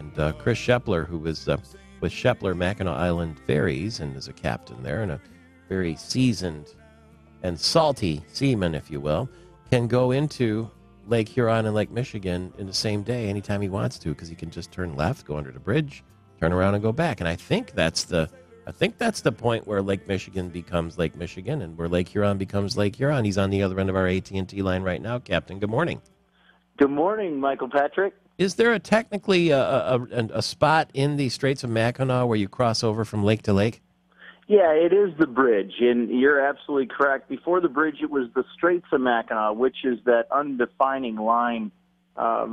And Chris Shepler, who was with Sheplers Mackinac Island Ferries and is a captain there and a very seasoned and salty seaman, if you will, can go into Lake Huron and Lake Michigan in the same day anytime he wants to, because he can just turn left, go under the bridge, turn around and go back. And I think that's the point where Lake Michigan becomes Lake Michigan and where Lake Huron becomes Lake Huron. He's on the other end of our AT&T line right now. Captain, good morning. Good morning, Michael Patrick. Is there technically a spot in the Straits of Mackinac where you cross over from lake to lake? Yeah, it is the bridge, and you're absolutely correct. Before the bridge, it was the Straits of Mackinac, which is that undefining line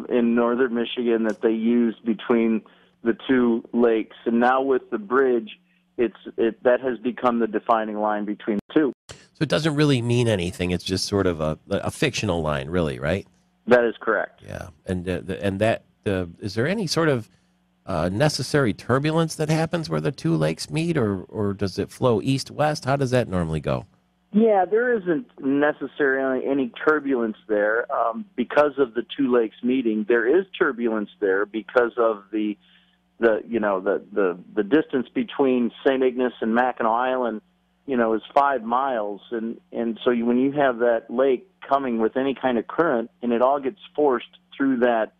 in northern Michigan that they used between the two lakes. And now with the bridge, that has become the defining line between the two. So it doesn't really mean anything. It's just sort of a fictional line, really, right? That is correct. Yeah, and is there any sort of necessary turbulence that happens where the two lakes meet, or does it flow east-west? How does that normally go? Yeah, there isn't necessarily any turbulence there because of the two lakes meeting. There is turbulence there because of the distance between St. Ignace and Mackinac Island, is 5 miles, and so when you have that lake coming with any kind of current, and it all gets forced through that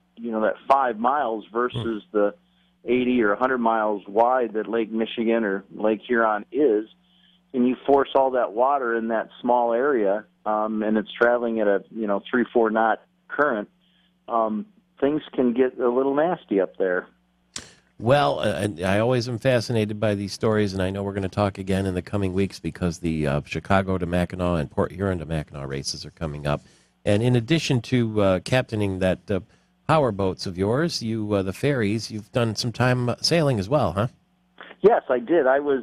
5 miles versus the 80 or 100 miles wide that Lake Michigan or Lake Huron is, and you force all that water in that small area, and it's traveling at a 3-4 knot current, things can get a little nasty up there. Well, I always am fascinated by these stories, and I know we're going to talk again in the coming weeks because the Chicago to Mackinac and Port Huron to Mackinac races are coming up. And in addition to captaining that power boats of yours, the ferries, you've done some time sailing as well, huh? Yes, I did. I was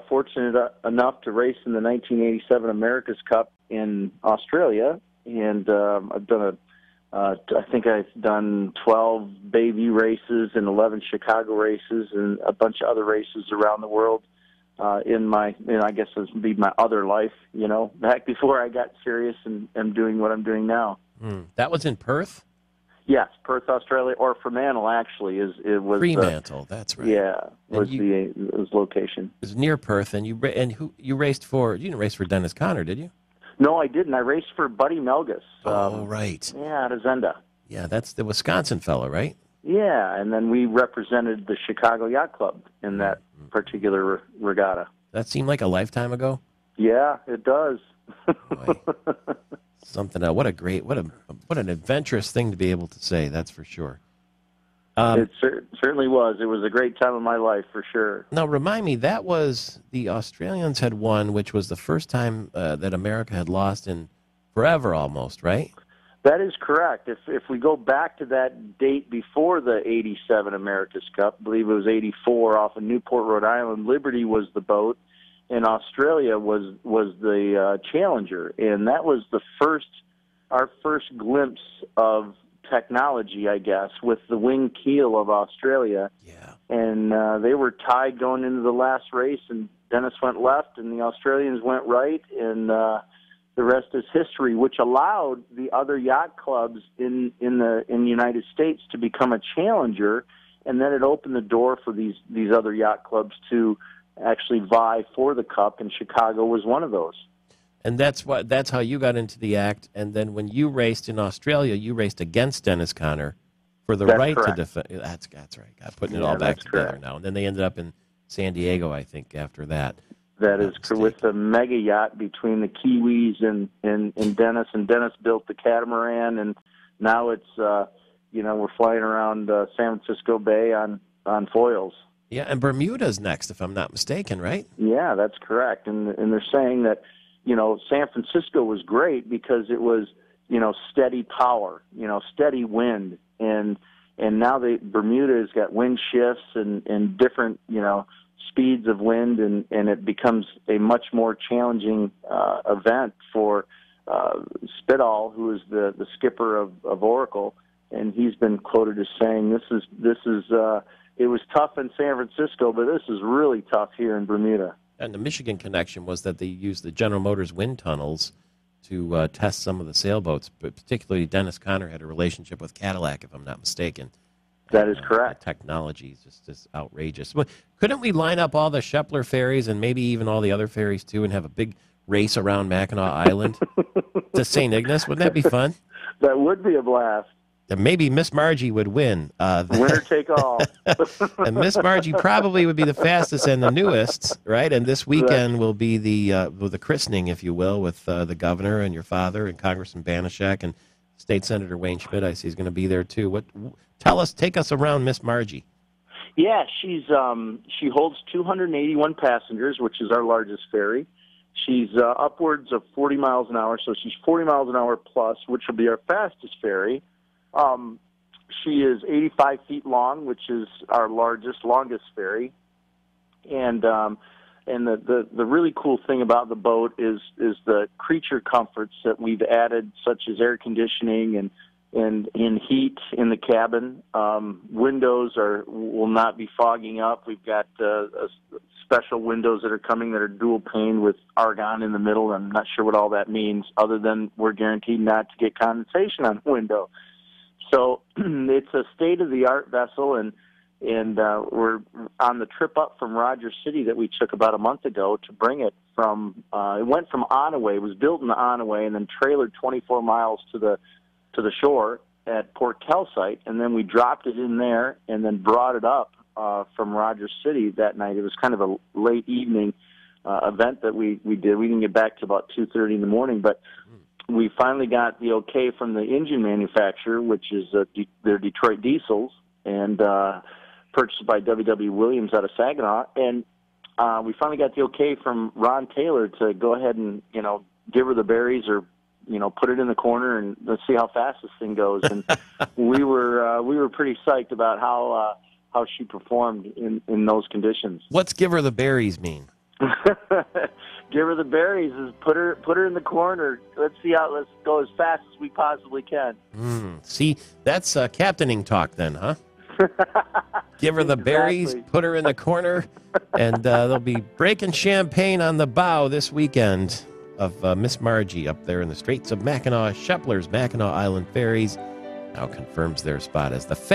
fortunate enough to race in the 1987 America's Cup in Australia, and I've done I think I've done 12 Bayview races and 11 Chicago races and a bunch of other races around the world I guess it would be my other life, back before I got serious and am doing what I'm doing now. That was in Perth? Yes, Perth, Australia, or Fremantle, actually. It was Fremantle, that's right. Yeah, was location. It was near Perth, and you raced for, you didn't race for Dennis Conner, did you? No, I didn't. I raced for Buddy Melgus. Right. Yeah, out of Zenda. Yeah, that's the Wisconsin fellow, right? Yeah, and then we represented the Chicago Yacht Club in that particular regatta. That seemed like a lifetime ago? Yeah, it does. Boy. Something else. What an adventurous thing to be able to say, that's for sure. It certainly was. It was a great time of my life, for sure. Now, remind me, that was the Australians had won, which was the first time that America had lost in forever almost, right? That is correct. If we go back to that date before the 87 America's Cup, I believe it was 84 off of Newport, Rhode Island, Liberty was the boat, and Australia was the challenger. And that was our first glimpse of technology, I guess, with the wing keel of Australia. Yeah. And they were tied going into the last race, and Dennis went left, and the Australians went right, and the rest is history, which allowed the other yacht clubs in the United States to become a challenger, and then it opened the door for these other yacht clubs to actually vie for the cup, and Chicago was one of those. And that's how you got into the act. And then when you raced in Australia, you raced against Dennis Conner for the right to defend. That's right. I'm putting it all back together now. And then they ended up in San Diego, I think, after that. That is with the mega yacht between the Kiwis and Dennis. And Dennis built the catamaran, and now it's we're flying around San Francisco Bay on foils. Yeah, and Bermuda's next, if I'm not mistaken, right? Yeah, that's correct. And they're saying that San Francisco was great because it was, steady power, steady wind, and now Bermuda has got wind shifts and different, speeds of wind, and it becomes a much more challenging event for Spitall, who is the skipper of Oracle, and he's been quoted as saying, "This is it was tough in San Francisco, but this is really tough here in Bermuda." And the Michigan connection was that they used the General Motors wind tunnels to test some of the sailboats, but particularly Dennis Conner had a relationship with Cadillac, if I'm not mistaken. That is correct. Technology is just outrageous. But couldn't we line up all the Shepler ferries and maybe even all the other ferries too and have a big race around Mackinac Island to St. Ignace? Wouldn't that be fun? That would be a blast. And maybe Miss Margy would win. Winner take all. And Miss Margy probably would be the fastest and the newest, right? And this weekend will be the christening, if you will, with the governor and your father and Congressman Banashak and State Senator Wayne Schmidt. I see he's going to be there too. Take us around Miss Margy. Yeah, she holds 281 passengers, which is our largest ferry. She's upwards of 40 miles an hour, so she's 40 miles an hour plus, which will be our fastest ferry. She is 85 feet long, which is our longest ferry. And the really cool thing about the boat is the creature comforts that we've added, such as air conditioning and heat in the cabin. Windows will not be fogging up. We've got special windows that are coming that are dual pane with argon in the middle. I'm not sure what all that means, other than we're guaranteed not to get condensation on the window. So it's a state-of-the-art vessel, and we're on the trip up from Rogers City that we took about a month ago to bring it from. It went from Onaway. It was built in the Onaway and then trailered 24 miles to the shore at Port Calcite, and then we dropped it in there and then brought it up from Rogers City that night. It was kind of a late evening event that we did. We didn't get back to about 2:30 in the morning, but we finally got the okay from the engine manufacturer, which is their Detroit Diesels, and purchased by W.W. Williams out of Saginaw. And we finally got the okay from Ron Taylor to go ahead and, give her the berries or, put it in the corner and let's see how fast this thing goes. And we were pretty psyched about how she performed in those conditions. What's give her the berries mean? Give her the berries is put her in the corner. Let's go as fast as we possibly can. See, that's captaining talk then, huh? Give her the berries, put her in the corner, and they'll be breaking champagne on the bow this weekend of Miss Margy up there in the Straits of Mackinac. Sheplers Mackinac Island Ferries now confirms their spot as the fastest